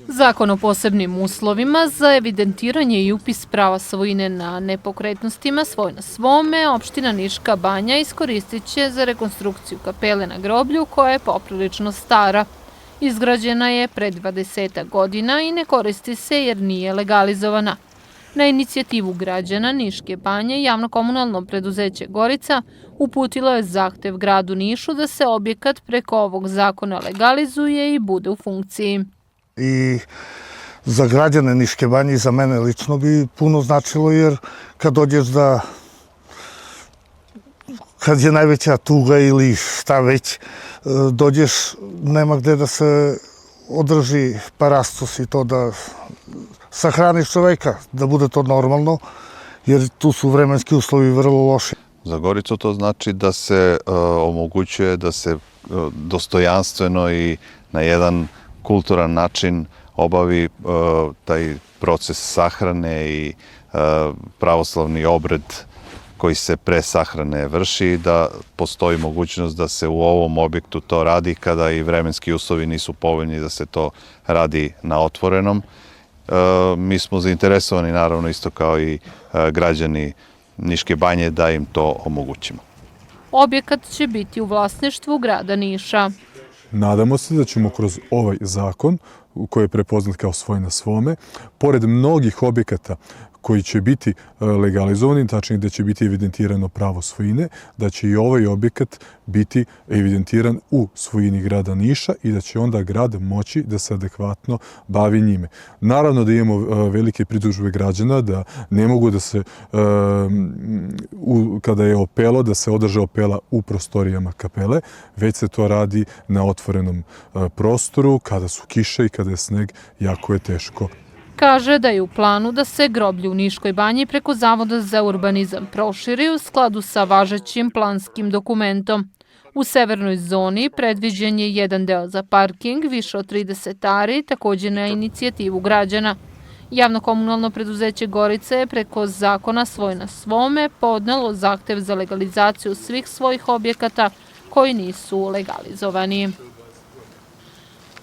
Zakon o posebnim uslovima za evidentiranje i upis prava svojine na nepokretnostima svoj na svome opština Niška Banja iskoristit će za rekonstrukciju kapele na groblju koja je poprilično stara. Izgrađena je pre 20 godina i ne koristi se jer nije legalizovana. Na inicijativu građana Niške Banje javno-komunalno preduzeće Gorica uputilo je zahtev gradu Nišu da se objekat preko ovog zakona legalizuje i bude u funkciji. I za građane Niške Banje i za mene lično bi puno značilo, jer kad dođeš kad je najveća tuga ili šta već, dođeš, nema gde da se održi parastos i to da sahraniš čoveka, da bude to normalno, jer tu su vremenski uslovi vrlo loši. Za Goricu to znači da se omogućuje da se dostojanstveno i na jedan kulturan način obavi taj proces sahrane i pravoslavni obred koji se pre sahrane vrši, da postoji mogućnost da se u ovom objektu to radi kada i vremenski uslovi nisu povoljni da se to radi na otvorenom. Mi smo zainteresovani, naravno, isto kao i građani Niške Banje, da im to omogućimo. Objekat će biti u vlasništvu grada Niša. Nadamo se da ćemo kroz ovaj zakon, koji je prepoznat kao svoj na svome, pored mnogih objekata koji će biti legalizovani, tačnije da će biti evidentirano pravo svojine, da će i ovaj objekat biti evidentiran u svojini grada Niša i da će onda grad moći da se adekvatno bavi njime. Naravno da imamo velike pritužbe građana, da ne mogu da se, kada je opelo, da se održe opela u prostorijama kapele, već se to radi na otvorenom prostoru, kada su kiše i kada je sneg, jako je teško. Kaže da je u planu da se groblje u Niškoj Banji preko Zavoda za urbanizam proširi u skladu sa važećim planskim dokumentom. U severnoj zoni predviđen je jedan deo za parking, više od 30 ari, takođe na inicijativu građana. Javno-komunalno preduzeće Gorica je preko zakona svoj na svome podnelo zahtev za legalizaciju svih svojih objekata koji nisu legalizovani.